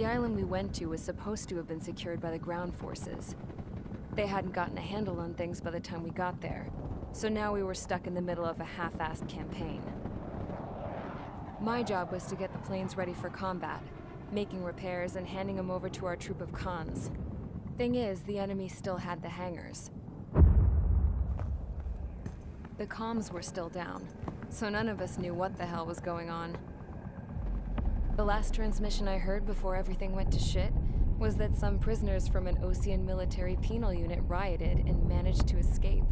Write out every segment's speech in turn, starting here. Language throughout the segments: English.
island we went to was supposed to have been secured by the ground forces. They hadn't gotten a handle on things by the time we got there, so now we were stuck in the middle of a half-assed campaign. My job was to get the planes ready for combat, making repairs and handing them over to our troop of cons. Thing is, the enemy still had the hangars. The comms were still down, so none of us knew what the hell was going on. The last transmission I heard before everything went to shit was that some prisoners from an Osean military penal unit rioted and managed to escape.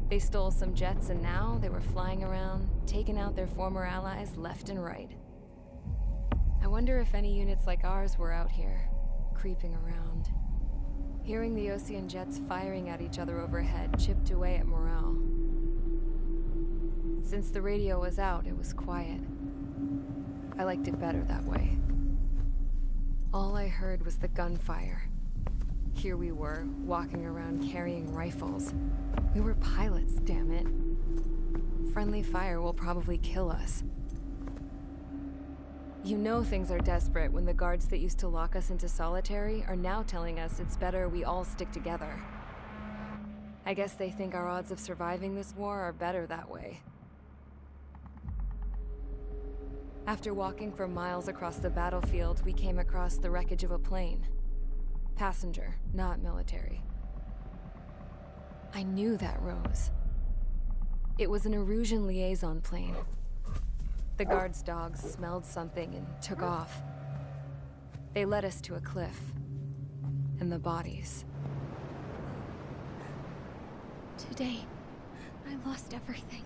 They stole some jets and now they were flying around, taking out their former allies left and right. I wonder if any units like ours were out here, creeping around. Hearing the Osean jets firing at each other overhead chipped away at morale. Since the radio was out, it was quiet. I liked it better that way. All I heard was the gunfire. Here we were, walking around carrying rifles. We were pilots, damn it. Friendly fire will probably kill us. You know things are desperate when the guards that used to lock us into solitary are now telling us it's better we all stick together. I guess they think our odds of surviving this war are better that way. After walking for miles across the battlefield, we came across the wreckage of a plane. Passenger, not military. I knew that rose. It was an Erusian liaison plane. The guards' dogs smelled something and took off. They led us to a cliff. And the bodies. Today, I lost everything.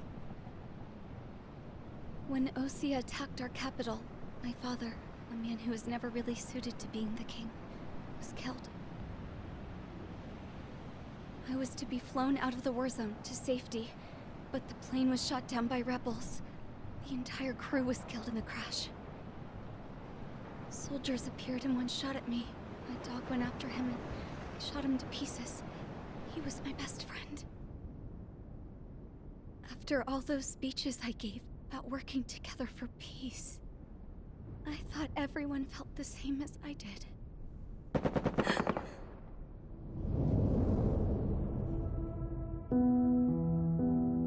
When Osea attacked our capital, my father, a man who was never really suited to being the king, was killed. I was to be flown out of the war zone to safety, but the plane was shot down by rebels. The entire crew was killed in the crash. Soldiers appeared and one shot at me. My dog went after him and I shot him to pieces. He was my best friend. After all those speeches I gave about working together for peace, I thought everyone felt the same as I did.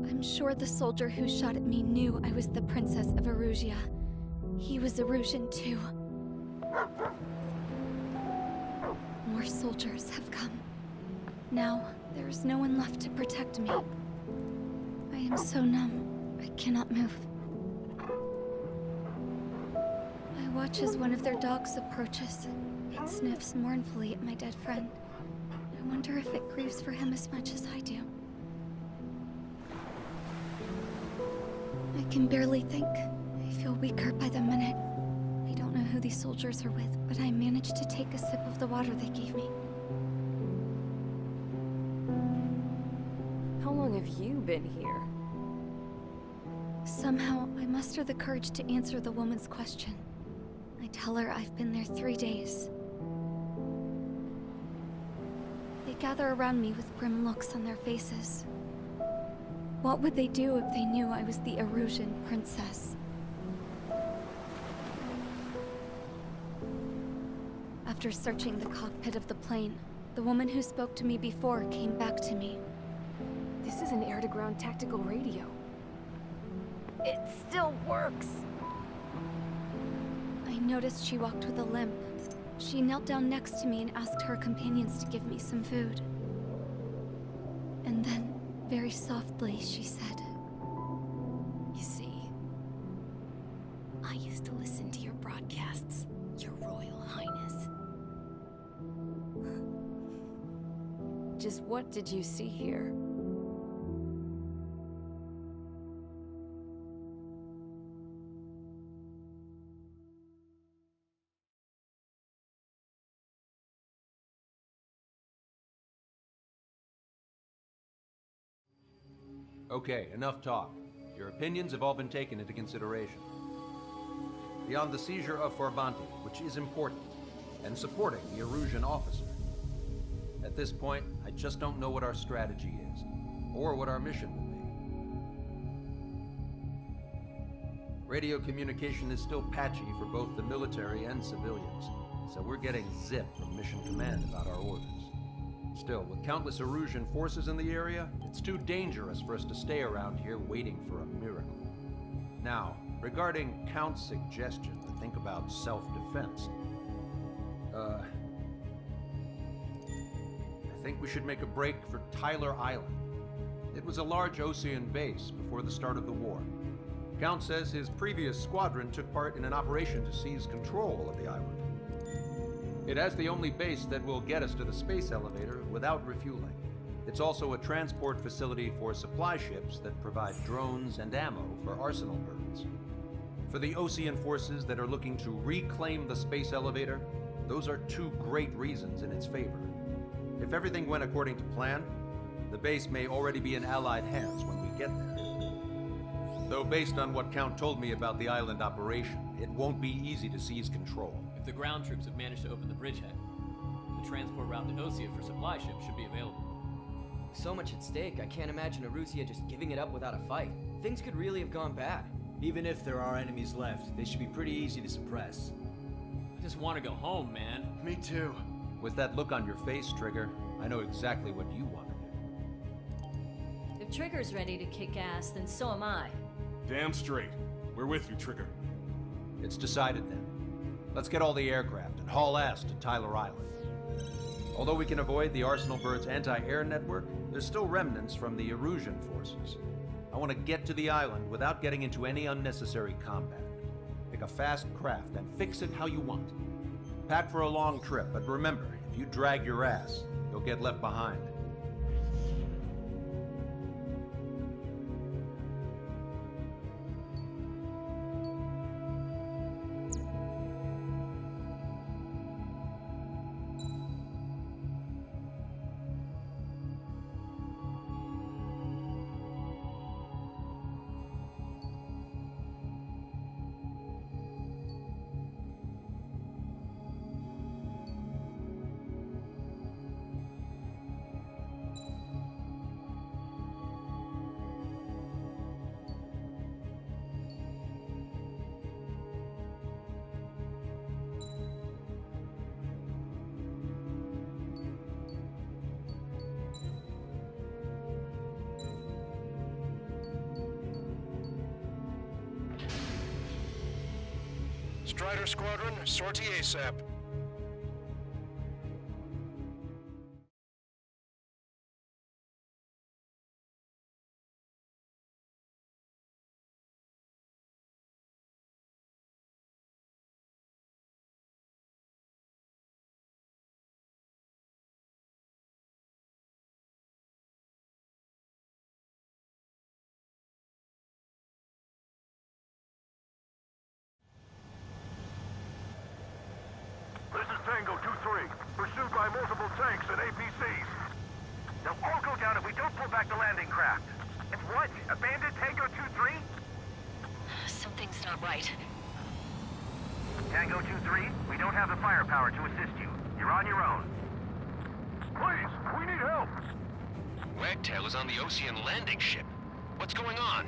I'm sure the soldier who shot at me knew I was the Princess of Erusia. He was Erusian too. More soldiers have come. Now, there is no one left to protect me. I am so numb, I cannot move. I watch as one of their dogs approaches. It sniffs mournfully at my dead friend. I wonder if it grieves for him as much as I do. I can barely think. I feel weaker by the minute. I don't know who these soldiers are with, but I managed to take a sip of the water they gave me. How long have you been here? Somehow, I muster the courage to answer the woman's question. I tell her I've been there 3 days. They gather around me with grim looks on their faces. What would they do if they knew I was the Erusian princess? After searching the cockpit of the plane, the woman who spoke to me before came back to me. This is an air-to-ground tactical radio. It still works! I noticed she walked with a limp. She knelt down next to me and asked her companions to give me some food. And then, very softly, she said, You see, I used to listen to your broadcasts, Your Royal Highness. Just what did you see here? Okay, enough talk. Your opinions have all been taken into consideration. Beyond the seizure of Forbanti, which is important, and supporting the Erusian officer, at this point, I just don't know what our strategy is, or what our mission will be. Radio communication is still patchy for both the military and civilians, so we're getting zip from Mission Command about our orders. Still, with countless Erusian forces in the area, it's too dangerous for us to stay around here waiting for a miracle. Now, regarding Count's suggestion to think about self-defense, I think we should make a break for Tyler Island. It was a large Osean base before the start of the war. Count says his previous squadron took part in an operation to seize control of the island. It has the only base that will get us to the space elevator without refueling. It's also a transport facility for supply ships that provide drones and ammo for arsenal birds. For the Osean forces that are looking to reclaim the space elevator, those are two great reasons in its favor. If everything went according to plan, the base may already be in Allied hands when we get there. Though based on what Count told me about the island operation, it won't be easy to seize control. If the ground troops have managed to open the bridgehead, the transport route to Osea for supply ships should be available. So much at stake, I can't imagine Erusia just giving it up without a fight. Things could really have gone bad. Even if there are enemies left, they should be pretty easy to suppress. I just want to go home, man. Me too. With that look on your face, Trigger, I know exactly what you want to do. If Trigger's ready to kick ass, then so am I. Damn straight. We're with you, Trigger. It's decided then. Let's get all the aircraft and haul ass to Tyler Island. Although we can avoid the Arsenal Bird's anti-air network, there's still remnants from the Erusian forces. I want to get to the island without getting into any unnecessary combat. Pick a fast craft and fix it how you want. Pack for a long trip, but remember, if you drag your ass, you'll get left behind. Strider Squadron, sortie ASAP. This is Tango 2-3, pursued by multiple tanks and APCs. They'll all go down if we don't pull back the landing craft. And what? Abandon Tango 2-3? Something's not right. Tango 2-3, we don't have the firepower to assist you. You're on your own. Please, we need help. Wagtail is on the Osean landing ship. What's going on?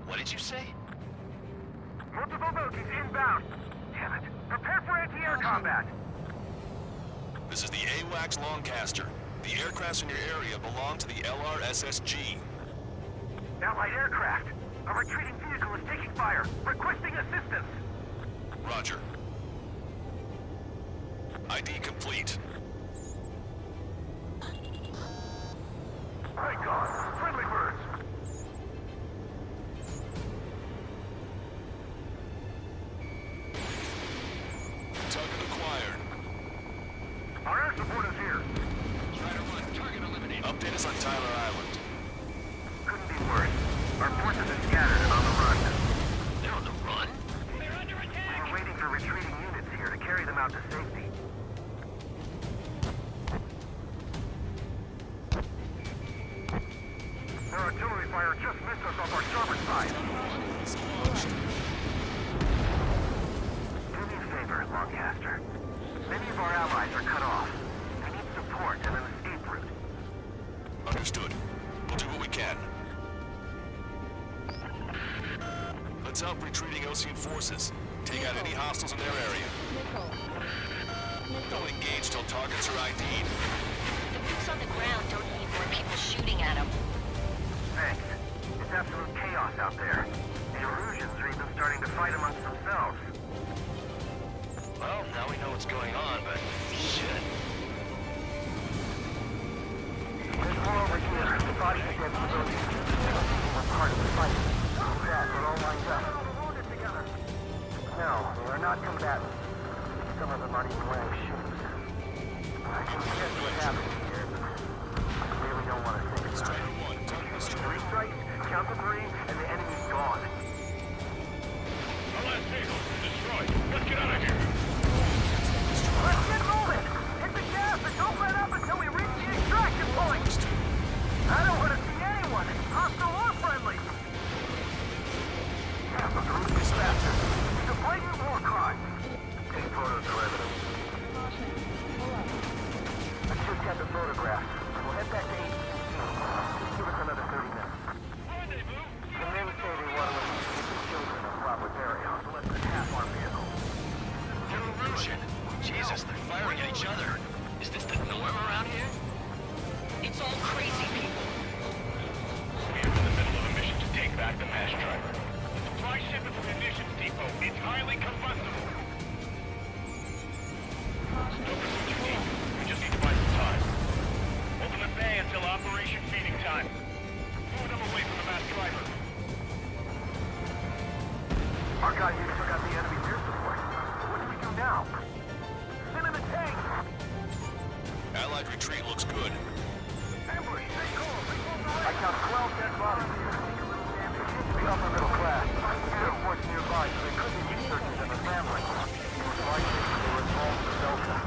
What did you say? Multiple bogies inbound. Damn it. Prepare for anti-air combat. This is the AWACS Longcaster. The aircrafts in your area belong to the LRSSG. Allied aircraft. A retreating vehicle is taking fire. Requesting assistance. Roger. ID complete. Thank God. Friendly birds. Target acquired. Our air support is here. Strider 1, target eliminated. Update us on Tyler Island. Couldn't be worse. Our forces are scattered and on the run. They're on the run? We're waiting for retreating units here to carry them out to safety. Their artillery fire just missed us off our starboard side. Do me a favor, Longcaster. Many of our allies are cut off. They need support and an escape route. Understood. We'll do what we can. Let's help retreating Osean forces. Take out any hostiles in their area. Don't engage till targets are ID'd. The boots on the ground don't need more people shooting at them. Thanks. It's absolute chaos out there. The Erusians are even starting to fight amongst themselves. Well, now we know what's going on, but shit. There's more over here. The bodies of dead civilians. We're part of the fight. Yeah, we're all lined up. No, they are not combatants. Some of them aren't even wearing shoes. I can guess what happened here, but I really don't want to think about it. Strider 1, target destroyed. 3 strikes, count to 3, and the enemy's gone. Our last vehicle destroyed. Let's get out of here. Let's get moving! Hit the gas and don't let up until we reach the extraction point! I don't want to see anyone, hostile or friendly! Yeah, but the route is faster. It's a blatant war crime. Take photos for evidence. I just got the photographs. We'll head back to 8:15. Give us another 30 minutes. The men say they want to give the children a proper burial, so let's put half our vehicle. Erusian. Jesus, they're firing at each other. Is this the norm around here? It's all crazy people. We are in the middle of a mission to take back the mass driver. The supply ship at the munitions depot. It's highly combustible. Don't put your team. We just need to buy some time. Ultimate Bay until Operation Feeding Time. Move them away from the mass driver. Our guy here took out the enemy's air support. What do we do now? Send in the tank! Allied retreat looks good. Ambush! I count 12 dead bodies here. The upper middle class. Air Force nearby, so they could be researchers and a family. Most likely, they were involved in Delta.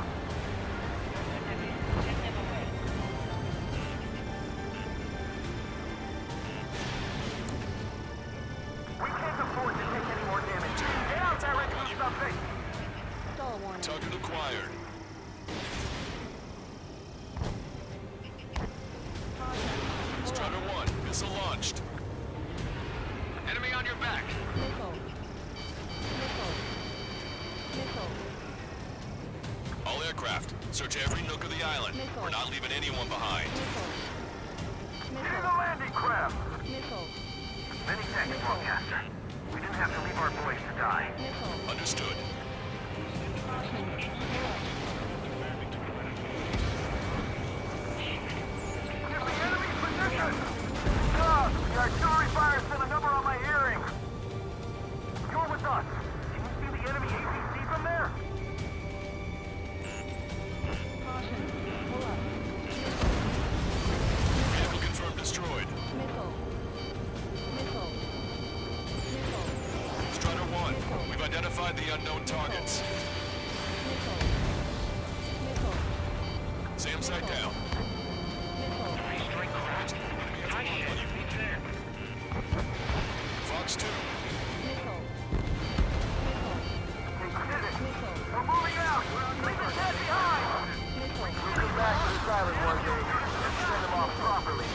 We can't afford to take any more damage. Get out there and do something! Target acquired. Strider 1, missile launched. Enemy on your back. All aircraft, search every nook of the island. We're not leaving anyone behind. Here's the landing craft! Many thanks, Lancaster. We didn't have to leave our boys to die. Understood. Get the enemy's position! God, the artillery fire sent a number on my hearing. You're with us. Can you see the enemy APC from there? Vehicle confirmed destroyed. Strider 1, we've identified the unknown targets. SAM site down. Fox 2. We're moving out! Leave the dead behind! We'll come back to this island one day and send them off properly.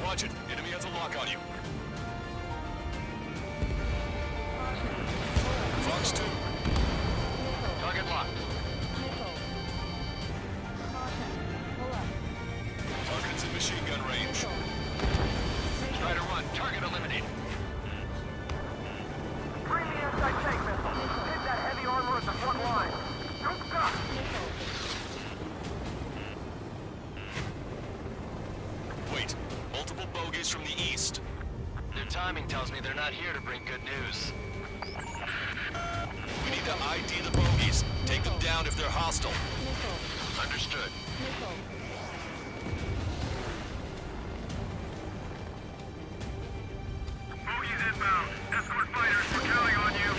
Watch it. Enemy has a lock on you. Fox 2. Target locked. Target's in machine gun range. Strider 1, target eliminated. Bring the anti-tank missile. Hit that heavy armor at the front line. Don't stop! Wait. Multiple bogies from the east. Their timing tells me they're not here to bring good news. We need to ID the bogies. Take them down if they're hostile. Understood. Bogies inbound. Escort fighters, we're counting on you.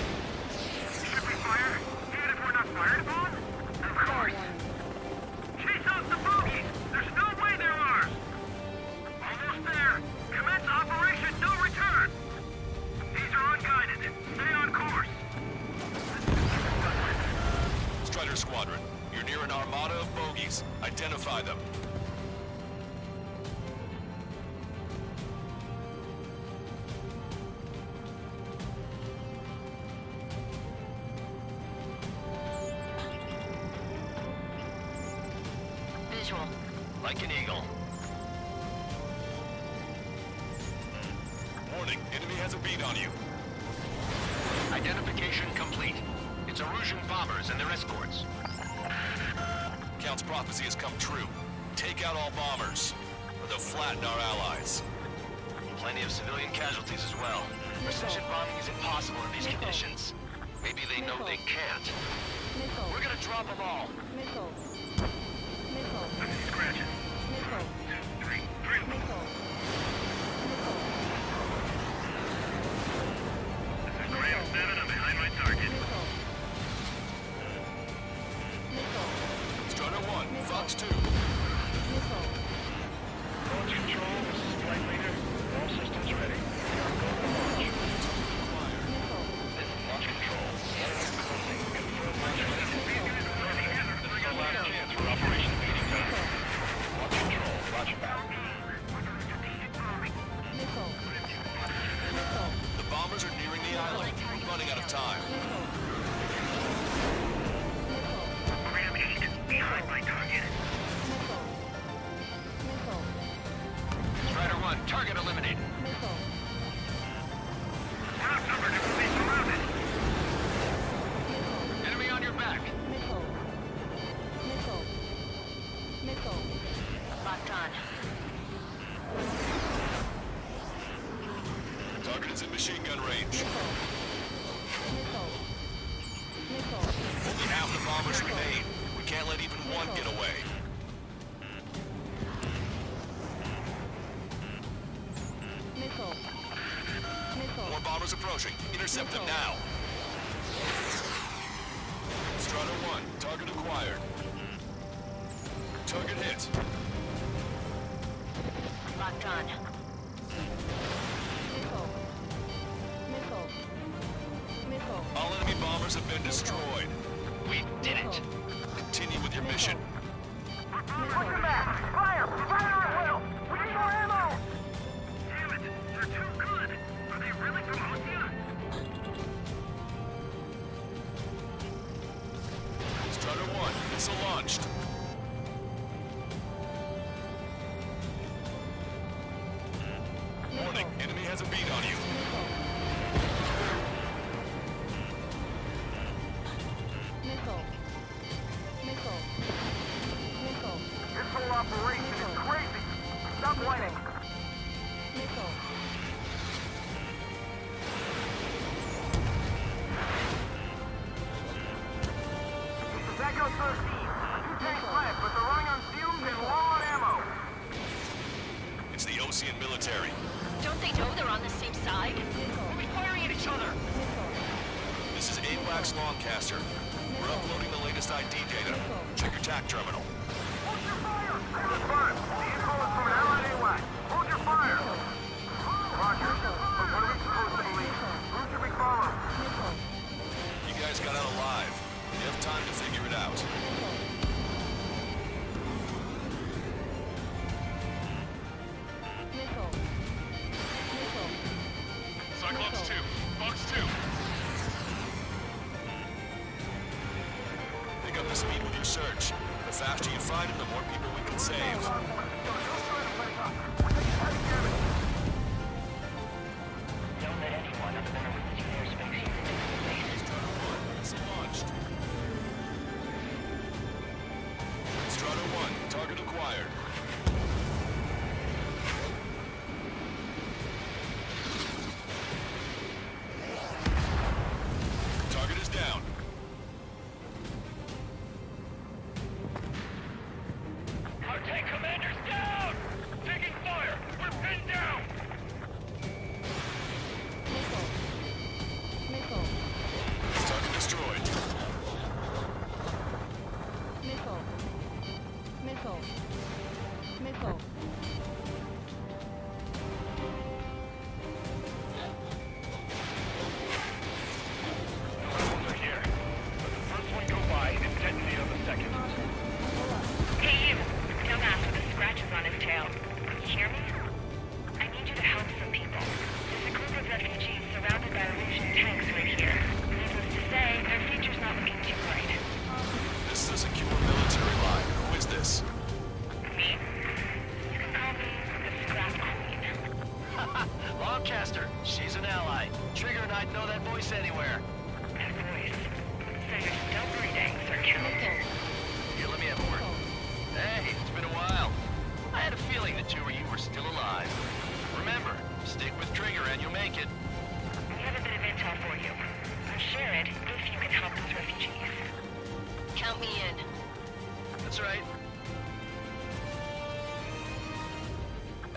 Should we fire? Even if we're not fired upon? Of course. Chase out the bogies. There's no way they're ours. Almost there. Commence Operation No Return. These are unguided. Stay on course. Strider Squadron, you're near an armada of bogies. Identify them. Visual. Like an eagle. Warning, enemy has a beat on you. Identification complete. It's Erusian bombers and their escorts. Count's prophecy has come true. Take out all bombers, or they'll flatten our allies. Plenty of civilian casualties as well. Precision bombing is impossible in these conditions. Maybe they know they can't. We're gonna drop them all. Scratch it. 2, 3, 3 of them. This is Graham 7. I'm behind my target. Strider 1, Fox 2. Launch control, this is Flight Leader. All systems ready. Go for launch. This is launch control. Enemy closing. Confirm launch ready. This is our last chance for Operation Feeding Time. Launch control, roger back. The bombers are nearing the island. We're running out of time. Graham 8, behind my target. Strider 1, target eliminated. We're outnumbered and we'll be surrounded. Enemy on your back. Locked on. Target is in machine gun range. Only half the bombers remain. We can't let even one get away. More bombers approaching. Intercept them now. Strider 1, target acquired. Target hit. Locked on. All enemy bombers have been destroyed. We did it. Continue with your mission. Push them back! Fire! Fire at will! We need more ammo! Damn it, they're too good. Are they really from Ossia? Strider 1, missile launched. Warning, enemy has a beat on you. This whole operation is crazy! Stop whining! This is Echo 13. Two tanks left, but they're running on fumes and low on ammo. It's the Ocean military. Don't they know they're on the same side? We'll be firing at each other. This is AWACS Longcaster. We're uploading the latest ID data. Check your TAC terminal. Hold your fire! Confirmed. The info is from an allied AWAC. Hold your fire! Roger. But what are we supposed to believe? Who should we follow? You guys got out alive. You have time to figure it out. Cyclops 2, Fox 2. Pick up the speed with your search. The faster you find them, the more people we can save. Don't let anyone other than a routine airspace here into the Strider 1, missile launched. Strider 1, target acquired. Target is down.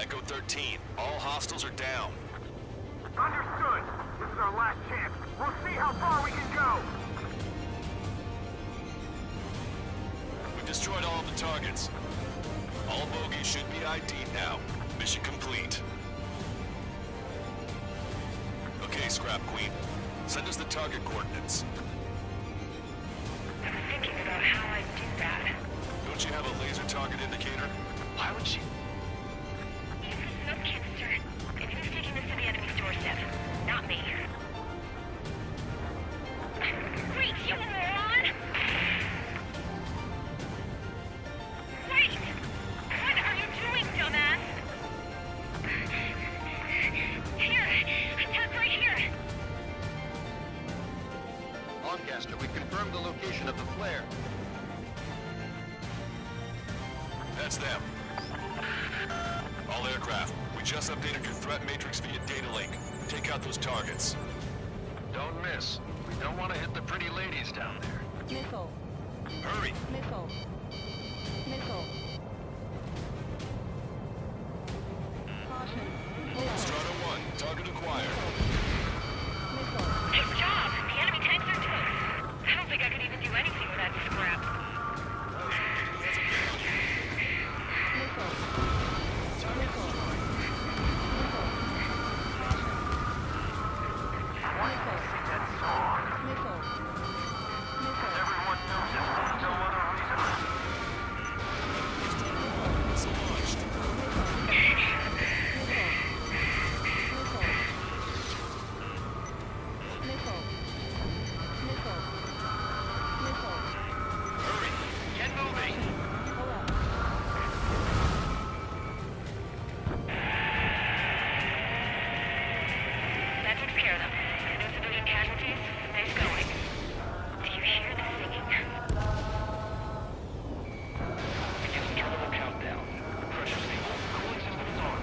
Echo 13. All hostiles are down. Understood. This is our last chance. We'll see how far we can go. We've destroyed all of the targets. All bogies should be ID'd now. Mission complete. Okay, Scrap Queen. Send us the target coordinates. I was thinking about how I'd do that. Don't you have a laser target indicator? Why would she? He's a smoke canister, and who's taking this to the enemy's doorstep? Not me. Wait, you moron! Wait! What are you doing, dumbass? Here! Attack right here! Lancaster, we confirmed the location of the flare. That's them. All aircraft, we just updated your threat matrix via data link. Take out those targets. Don't miss. We don't want to hit the pretty ladies down there. Missile. Hurry! Missile. Missile. Caution. Strata 1, target acquired. Missile. Good job! The enemy tanks are toast. I don't think I could even do anything with that scrap. Everyone knows it. No other reason. It's launched. Hurry! Get moving! That takes care of them. No civilian casualties. Nice going. Do you hear the singing? Begin terminal countdown. Pressure stable. Cooling systems on.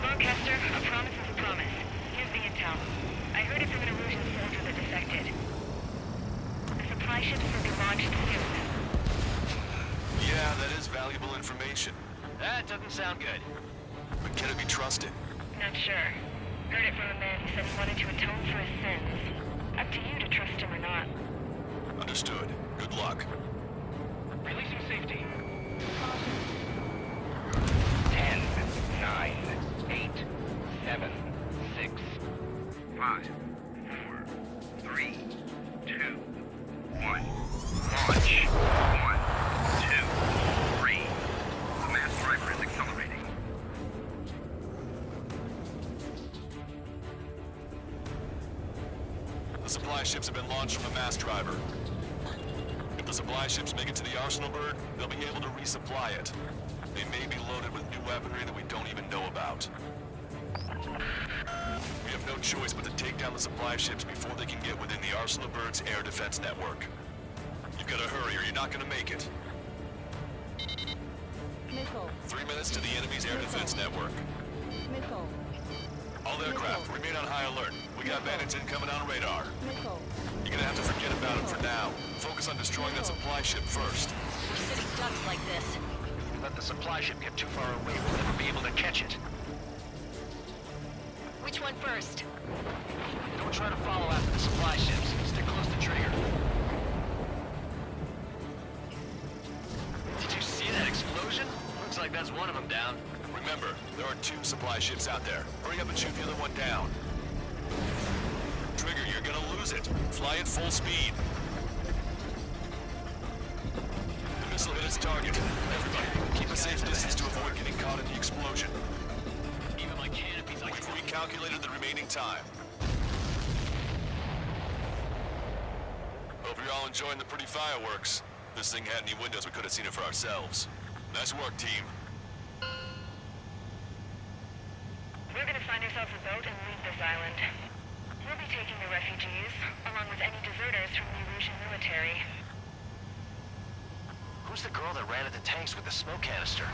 Lancaster, a promise is a promise. Here's the intel. I heard it from an Erusian soldier that defected. The supply ships will be launched soon. Yeah, that is valuable information. That doesn't sound good. But can it be trusted? Not sure. Heard it from a man who said he wanted to atone for his sins. Up to you to trust him or not. Understood. Good luck. Releasing safety. 10, 9, 8, 7, 6, 5, 4, 3, 2, 1. Launch. 1, 2, 3. The mass driver is accelerating. The supply ships have been launched from the mass driver. If the supply ships make it to the arsenal bird, they'll be able to resupply it. They may be loaded with new weaponry that we don't even know about. We have no choice but to take down the supply ships before they can get within the arsenal bird's air defense network. You've got to hurry or you're not going to make it. Missile. 3 minutes to the enemy's air defense network. Missile. All aircraft, remain on high alert. We got bandits incoming on radar. Missile. You're gonna have to forget about them for now. Focus on destroying that supply ship first. We're sitting ducks like this. If we let the supply ship get too far away, we'll never be able to catch it. Which one first? Don't try to follow after the supply ships. Stick close to trigger. Did you see that explosion? Looks like that's one of them down. Remember, there are 2 supply ships out there. Hurry up and shoot the other one down. Trigger, you're gonna lose it. Fly at full speed. The missile hit its target. Everybody, keep a safe distance to avoid getting caught in the explosion. Even my canopies like We've recalculated the remaining time. Hope you're all enjoying the pretty fireworks. If this thing had any windows, we could have seen it for ourselves. Nice work, team. We're gonna find ourselves a boat and leave this island. We'll be taking the refugees, along with any deserters from the Erusian military. Who's the girl that ran at the tanks with the smoke canister?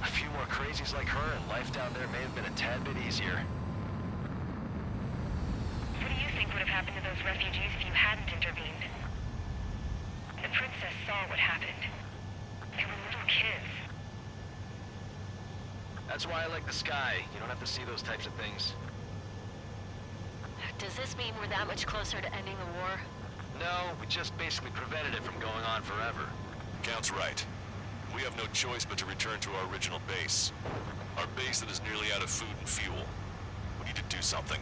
A few more crazies like her, and life down there may have been a tad bit easier. What do you think would have happened to those refugees if you hadn't intervened? The princess saw what happened. They were little kids. That's why I like the sky. You don't have to see those types of things. Does this mean we're that much closer to ending the war? No, we just basically prevented it from going on forever. Count's right. We have no choice but to return to our original base. Our base that is nearly out of food and fuel. We need to do something.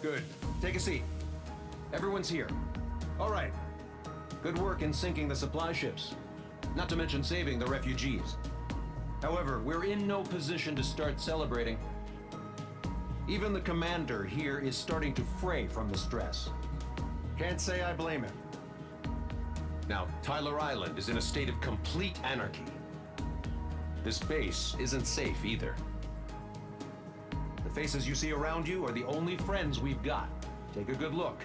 Good. Take a seat. Everyone's here. All right. Good work in sinking the supply ships. Not to mention saving the refugees. However, we're in no position to start celebrating. Even the commander here is starting to fray from the stress. Can't say I blame him. Now, Tyler Island is in a state of complete anarchy. This base isn't safe either. The faces you see around you are the only friends we've got. Take a good look.